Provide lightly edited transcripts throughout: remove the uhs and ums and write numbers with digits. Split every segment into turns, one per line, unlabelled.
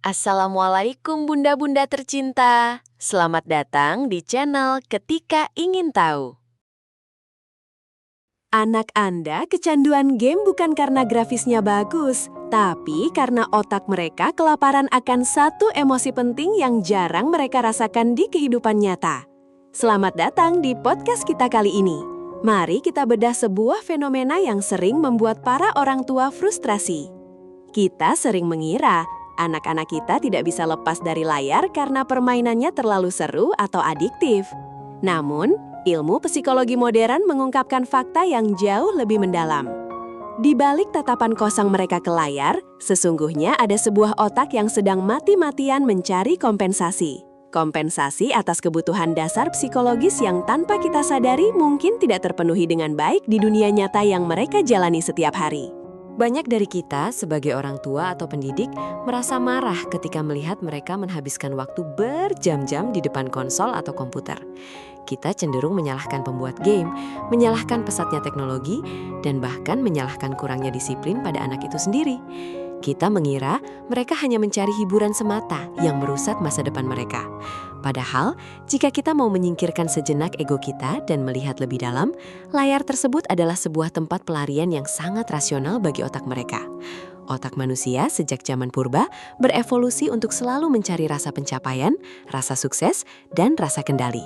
Assalamualaikum bunda-bunda tercinta. Selamat datang di channel Ketika Ingin Tahu.
Anak Anda kecanduan game bukan karena grafisnya bagus, tapi karena otak mereka kelaparan akan satu emosi penting yang jarang mereka rasakan di kehidupan nyata. Selamat datang di podcast kita kali ini. Mari kita bedah sebuah fenomena yang sering membuat para orang tua frustrasi. Kita sering mengira anak-anak kita tidak bisa lepas dari layar karena permainannya terlalu seru atau adiktif. Namun, ilmu psikologi modern mengungkapkan fakta yang jauh lebih mendalam. Di balik tatapan kosong mereka ke layar, sesungguhnya ada sebuah otak yang sedang mati-matian mencari kompensasi. Kompensasi atas kebutuhan dasar psikologis yang tanpa kita sadari mungkin tidak terpenuhi dengan baik di dunia nyata yang mereka jalani setiap hari.
Banyak dari kita sebagai orang tua atau pendidik merasa marah ketika melihat mereka menghabiskan waktu berjam-jam di depan konsol atau komputer. Kita cenderung menyalahkan pembuat game, menyalahkan pesatnya teknologi, dan bahkan menyalahkan kurangnya disiplin pada anak itu sendiri. Kita mengira mereka hanya mencari hiburan semata yang merusak masa depan mereka. Padahal, jika kita mau menyingkirkan sejenak ego kita dan melihat lebih dalam, layar tersebut adalah sebuah tempat pelarian yang sangat rasional bagi otak mereka. Otak manusia sejak zaman purba berevolusi untuk selalu mencari rasa pencapaian, rasa sukses, dan rasa kendali.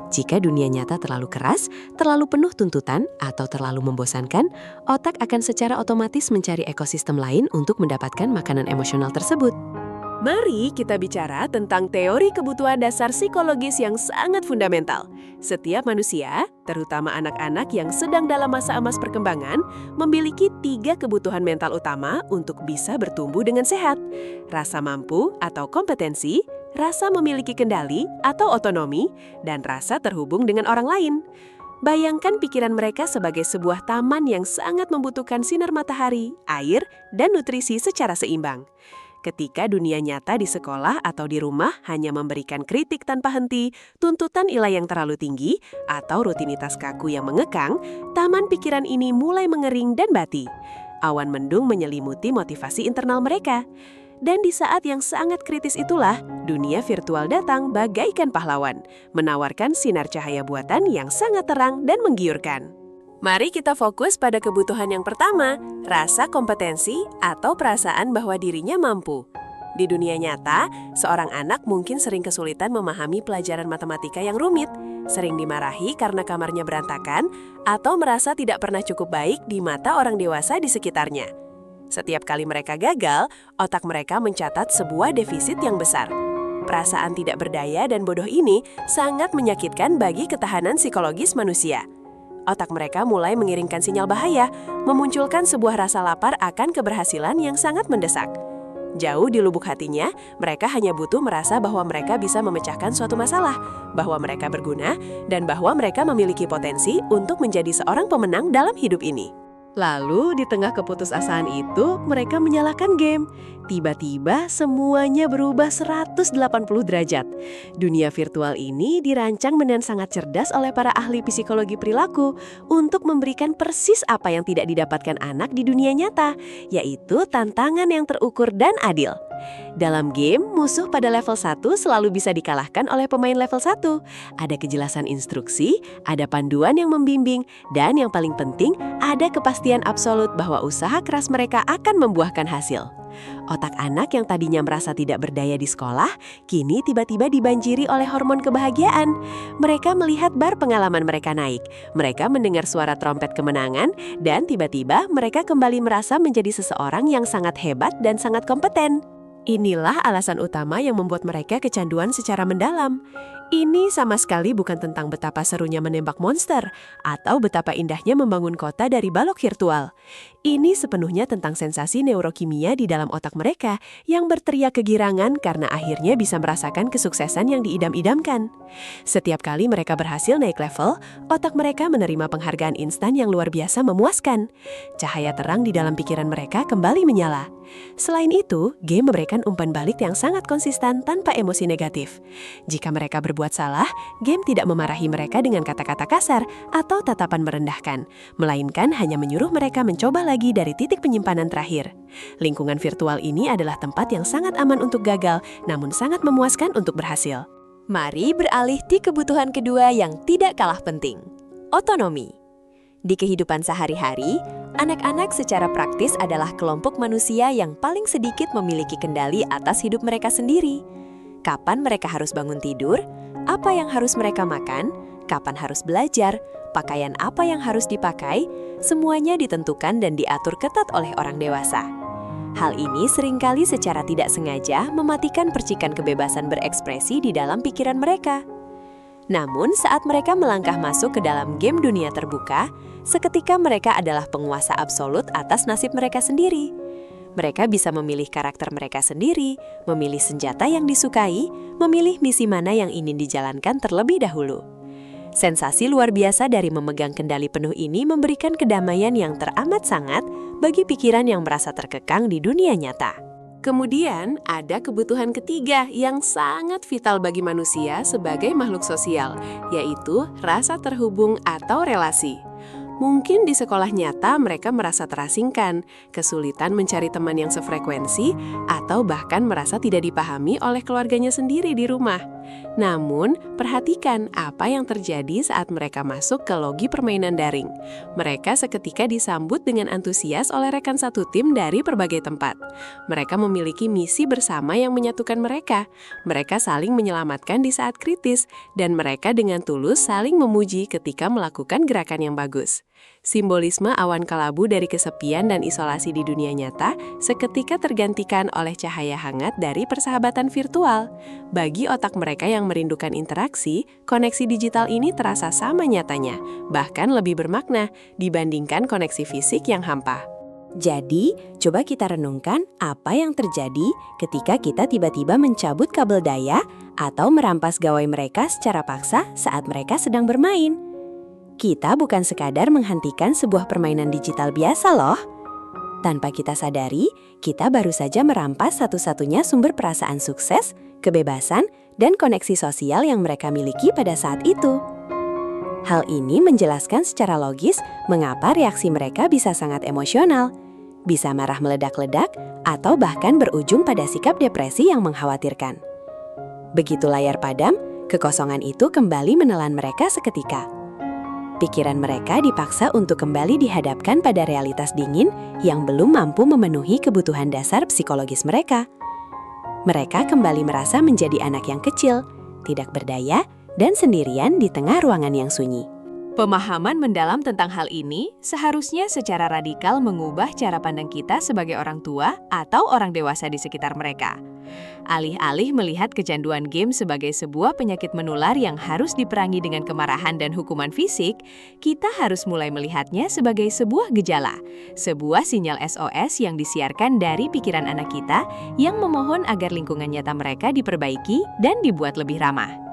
Jika dunia nyata terlalu keras, terlalu penuh tuntutan, atau terlalu membosankan, otak akan secara otomatis mencari ekosistem lain untuk mendapatkan makanan emosional tersebut.
Mari kita bicara tentang teori kebutuhan dasar psikologis yang sangat fundamental. Setiap manusia, terutama anak-anak yang sedang dalam masa emas perkembangan, memiliki 3 kebutuhan mental utama untuk bisa bertumbuh dengan sehat. Rasa mampu atau kompetensi, rasa memiliki kendali atau otonomi, dan rasa terhubung dengan orang lain. Bayangkan pikiran mereka sebagai sebuah taman yang sangat membutuhkan sinar matahari, air, dan nutrisi secara seimbang. Ketika dunia nyata di sekolah atau di rumah hanya memberikan kritik tanpa henti, tuntutan nilai yang terlalu tinggi, atau rutinitas kaku yang mengekang, taman pikiran ini mulai mengering dan bati. Awan mendung menyelimuti motivasi internal mereka. Dan di saat yang sangat kritis itulah, dunia virtual datang bagaikan pahlawan, menawarkan sinar cahaya buatan yang sangat terang dan menggiurkan. Mari kita fokus pada kebutuhan yang pertama, rasa kompetensi atau perasaan bahwa dirinya mampu. Di dunia nyata, seorang anak mungkin sering kesulitan memahami pelajaran matematika yang rumit, sering dimarahi karena kamarnya berantakan, atau merasa tidak pernah cukup baik di mata orang dewasa di sekitarnya. Setiap kali mereka gagal, otak mereka mencatat sebuah defisit yang besar. Perasaan tidak berdaya dan bodoh ini sangat menyakitkan bagi ketahanan psikologis manusia. Otak mereka mulai mengiringkan sinyal bahaya, memunculkan sebuah rasa lapar akan keberhasilan yang sangat mendesak. Jauh di lubuk hatinya, mereka hanya butuh merasa bahwa mereka bisa memecahkan suatu masalah, bahwa mereka berguna, dan bahwa mereka memiliki potensi untuk menjadi seorang pemenang dalam hidup ini. Lalu, di tengah keputusasaan itu, mereka menyalakan game. Tiba-tiba, semuanya berubah 180 derajat. Dunia virtual ini dirancang dengan sangat cerdas oleh para ahli psikologi perilaku untuk memberikan persis apa yang tidak didapatkan anak di dunia nyata, yaitu tantangan yang terukur dan adil. Dalam game, musuh pada level 1 selalu bisa dikalahkan oleh pemain level 1. Ada kejelasan instruksi, ada panduan yang membimbing, dan yang paling penting, ada kepastian absolut bahwa usaha keras mereka akan membuahkan hasil. Otak anak yang tadinya merasa tidak berdaya di sekolah, kini tiba-tiba dibanjiri oleh hormon kebahagiaan. Mereka melihat bar pengalaman mereka naik, mereka mendengar suara trompet kemenangan, dan tiba-tiba mereka kembali merasa menjadi seseorang yang sangat hebat dan sangat kompeten. Inilah alasan utama yang membuat mereka kecanduan secara mendalam. Ini sama sekali bukan tentang betapa serunya menembak monster atau betapa indahnya membangun kota dari balok virtual. Ini sepenuhnya tentang sensasi neurokimia di dalam otak mereka yang berteriak kegirangan karena akhirnya bisa merasakan kesuksesan yang diidam-idamkan. Setiap kali mereka berhasil naik level, otak mereka menerima penghargaan instan yang luar biasa memuaskan. Cahaya terang di dalam pikiran mereka kembali menyala. Selain itu, game memberikan umpan balik yang sangat konsisten tanpa emosi negatif. Jika mereka berbuat salah, game tidak memarahi mereka dengan kata-kata kasar atau tatapan merendahkan, melainkan hanya menyuruh mereka mencoba lagi dari titik penyimpanan terakhir. Lingkungan virtual ini adalah tempat yang sangat aman untuk gagal, namun sangat memuaskan untuk berhasil.
Mari beralih di kebutuhan kedua yang tidak kalah penting, otonomi. Di kehidupan sehari-hari, anak-anak secara praktis adalah kelompok manusia yang paling sedikit memiliki kendali atas hidup mereka sendiri. Kapan mereka harus bangun tidur, apa yang harus mereka makan, kapan harus belajar, pakaian apa yang harus dipakai, semuanya ditentukan dan diatur ketat oleh orang dewasa. Hal ini seringkali secara tidak sengaja mematikan percikan kebebasan berekspresi di dalam pikiran mereka. Namun, saat mereka melangkah masuk ke dalam game dunia terbuka, seketika mereka adalah penguasa absolut atas nasib mereka sendiri. Mereka bisa memilih karakter mereka sendiri, memilih senjata yang disukai, memilih misi mana yang ingin dijalankan terlebih dahulu. Sensasi luar biasa dari memegang kendali penuh ini memberikan kedamaian yang teramat sangat bagi pikiran yang merasa terkekang di dunia nyata.
Kemudian, ada kebutuhan ketiga yang sangat vital bagi manusia sebagai makhluk sosial, yaitu rasa terhubung atau relasi. Mungkin di sekolah nyata mereka merasa terasingkan, kesulitan mencari teman yang sefrekuensi, atau bahkan merasa tidak dipahami oleh keluarganya sendiri di rumah. Namun, perhatikan apa yang terjadi saat mereka masuk ke logi permainan daring. Mereka seketika disambut dengan antusias oleh rekan satu tim dari berbagai tempat. Mereka memiliki misi bersama yang menyatukan mereka. Mereka saling menyelamatkan di saat kritis, dan mereka dengan tulus saling memuji ketika melakukan gerakan yang bagus. Simbolisme awan kelabu dari kesepian dan isolasi di dunia nyata seketika tergantikan oleh cahaya hangat dari persahabatan virtual. Bagi otak mereka yang merindukan interaksi, koneksi digital ini terasa sama nyatanya, bahkan lebih bermakna dibandingkan koneksi fisik yang hampa.
Jadi, coba kita renungkan apa yang terjadi ketika kita tiba-tiba mencabut kabel daya atau merampas gawai mereka secara paksa saat mereka sedang bermain. Kita bukan sekadar menghentikan sebuah permainan digital biasa loh. Tanpa kita sadari, kita baru saja merampas satu-satunya sumber perasaan sukses, kebebasan, dan koneksi sosial yang mereka miliki pada saat itu. Hal ini menjelaskan secara logis mengapa reaksi mereka bisa sangat emosional, bisa marah meledak-ledak, atau bahkan berujung pada sikap depresi yang mengkhawatirkan. Begitu layar padam, kekosongan itu kembali menelan mereka seketika. Pikiran mereka dipaksa untuk kembali dihadapkan pada realitas dingin yang belum mampu memenuhi kebutuhan dasar psikologis mereka. Mereka kembali merasa menjadi anak yang kecil, tidak berdaya, dan sendirian di tengah ruangan yang sunyi.
Pemahaman mendalam tentang hal ini seharusnya secara radikal mengubah cara pandang kita sebagai orang tua atau orang dewasa di sekitar mereka. Alih-alih melihat kecanduan game sebagai sebuah penyakit menular yang harus diperangi dengan kemarahan dan hukuman fisik, kita harus mulai melihatnya sebagai sebuah gejala, sebuah sinyal SOS yang disiarkan dari pikiran anak kita yang memohon agar lingkungan nyata mereka diperbaiki dan dibuat lebih ramah.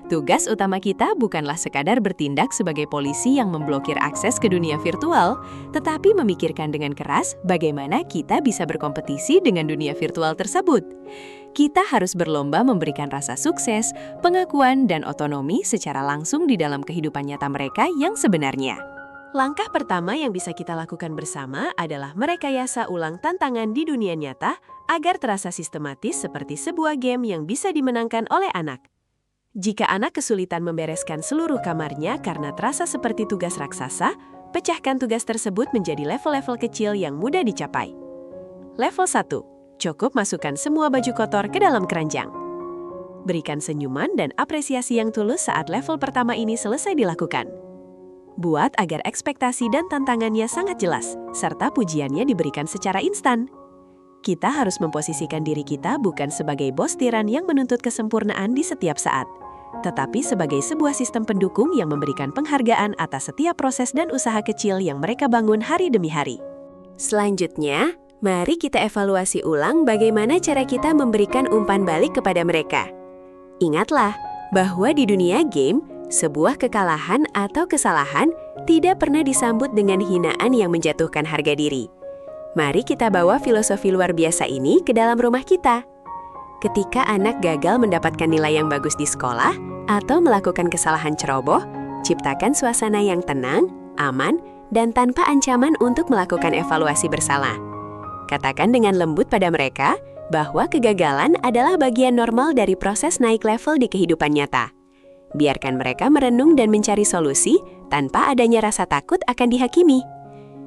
Tugas utama kita bukanlah sekadar bertindak sebagai polisi yang memblokir akses ke dunia virtual, tetapi memikirkan dengan keras bagaimana kita bisa berkompetisi dengan dunia virtual tersebut. Kita harus berlomba memberikan rasa sukses, pengakuan, dan otonomi secara langsung di dalam kehidupan nyata mereka yang sebenarnya.
Langkah pertama yang bisa kita lakukan bersama adalah merekayasa ulang tantangan di dunia nyata agar terasa sistematis seperti sebuah game yang bisa dimenangkan oleh anak. Jika anak kesulitan membereskan seluruh kamarnya karena terasa seperti tugas raksasa, pecahkan tugas tersebut menjadi level-level kecil yang mudah dicapai. Level 1. Cukup masukkan semua baju kotor ke dalam keranjang. Berikan senyuman dan apresiasi yang tulus saat level pertama ini selesai dilakukan. Buat agar ekspektasi dan tantangannya sangat jelas, serta pujiannya diberikan secara instan. Kita harus memposisikan diri kita bukan sebagai bos tiran yang menuntut kesempurnaan di setiap saat, tetapi sebagai sebuah sistem pendukung yang memberikan penghargaan atas setiap proses dan usaha kecil yang mereka bangun hari demi hari.
Selanjutnya, mari kita evaluasi ulang bagaimana cara kita memberikan umpan balik kepada mereka. Ingatlah bahwa di dunia game, sebuah kekalahan atau kesalahan tidak pernah disambut dengan hinaan yang menjatuhkan harga diri. Mari kita bawa filosofi luar biasa ini ke dalam rumah kita. Ketika anak gagal mendapatkan nilai yang bagus di sekolah, atau melakukan kesalahan ceroboh, ciptakan suasana yang tenang, aman, dan tanpa ancaman untuk melakukan evaluasi bersalah. Katakan dengan lembut pada mereka bahwa kegagalan adalah bagian normal dari proses naik level di kehidupan nyata. Biarkan mereka merenung dan mencari solusi tanpa adanya rasa takut akan dihakimi.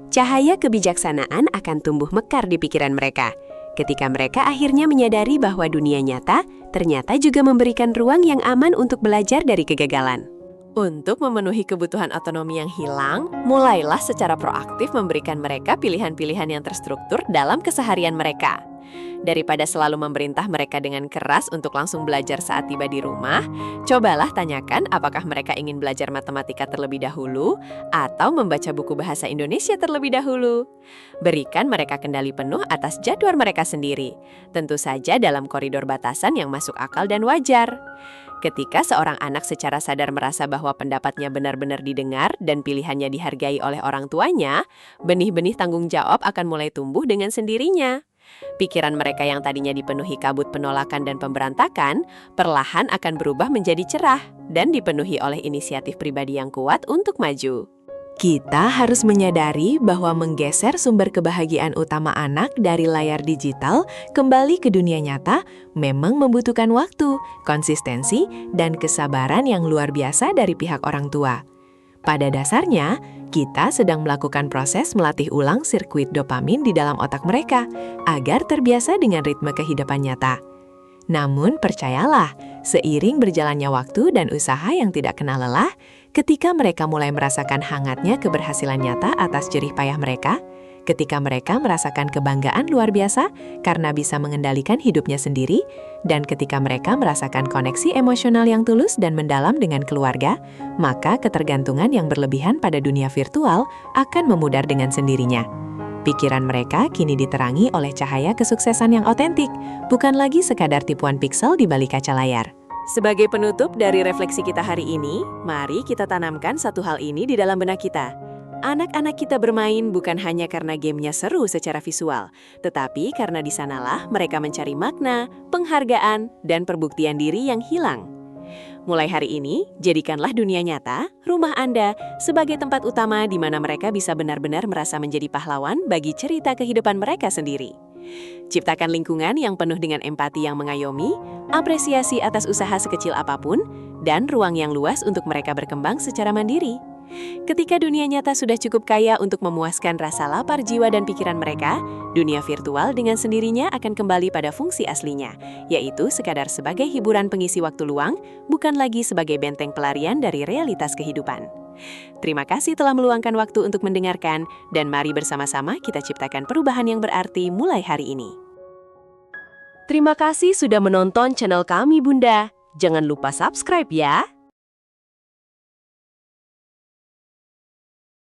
Cahaya kebijaksanaan akan tumbuh mekar di pikiran mereka ketika mereka akhirnya menyadari bahwa dunia nyata ternyata juga memberikan ruang yang aman untuk belajar dari kegagalan.
Untuk memenuhi kebutuhan otonomi yang hilang, mulailah secara proaktif memberikan mereka pilihan-pilihan yang terstruktur dalam keseharian mereka. Daripada selalu memerintah mereka dengan keras untuk langsung belajar saat tiba di rumah, cobalah tanyakan apakah mereka ingin belajar matematika terlebih dahulu atau membaca buku bahasa Indonesia terlebih dahulu. Berikan mereka kendali penuh atas jadwal mereka sendiri, tentu saja dalam koridor batasan yang masuk akal dan wajar. Ketika seorang anak secara sadar merasa bahwa pendapatnya benar-benar didengar dan pilihannya dihargai oleh orang tuanya, benih-benih tanggung jawab akan mulai tumbuh dengan sendirinya. Pikiran mereka yang tadinya dipenuhi kabut penolakan dan pemberontakan, perlahan akan berubah menjadi cerah dan dipenuhi oleh inisiatif pribadi yang kuat untuk maju.
Kita harus menyadari bahwa menggeser sumber kebahagiaan utama anak dari layar digital kembali ke dunia nyata memang membutuhkan waktu, konsistensi, dan kesabaran yang luar biasa dari pihak orang tua. Pada dasarnya, kita sedang melakukan proses melatih ulang sirkuit dopamin di dalam otak mereka agar terbiasa dengan ritme kehidupan nyata. Namun percayalah, seiring berjalannya waktu dan usaha yang tidak kenal lelah, ketika mereka mulai merasakan hangatnya keberhasilan nyata atas jerih payah mereka, ketika mereka merasakan kebanggaan luar biasa karena bisa mengendalikan hidupnya sendiri, dan ketika mereka merasakan koneksi emosional yang tulus dan mendalam dengan keluarga, maka ketergantungan yang berlebihan pada dunia virtual akan memudar dengan sendirinya. Pikiran mereka kini diterangi oleh cahaya kesuksesan yang otentik, bukan lagi sekadar tipuan piksel di balik kaca layar.
Sebagai penutup dari refleksi kita hari ini, mari kita tanamkan satu hal ini di dalam benak kita. Anak-anak kita bermain bukan hanya karena gamenya seru secara visual, tetapi karena di sanalah mereka mencari makna, penghargaan, dan perbuktian diri yang hilang. Mulai hari ini, jadikanlah dunia nyata, rumah Anda, sebagai tempat utama di mana mereka bisa benar-benar merasa menjadi pahlawan bagi cerita kehidupan mereka sendiri. Ciptakan lingkungan yang penuh dengan empati yang mengayomi, apresiasi atas usaha sekecil apapun, dan ruang yang luas untuk mereka berkembang secara mandiri. Ketika dunia nyata sudah cukup kaya untuk memuaskan rasa lapar jiwa dan pikiran mereka, dunia virtual dengan sendirinya akan kembali pada fungsi aslinya, yaitu sekadar sebagai hiburan pengisi waktu luang, bukan lagi sebagai benteng pelarian dari realitas kehidupan. Terima kasih telah meluangkan waktu untuk mendengarkan, dan mari bersama-sama kita ciptakan perubahan yang berarti mulai hari ini. Terima kasih sudah menonton channel kami, Bunda. Jangan lupa subscribe ya!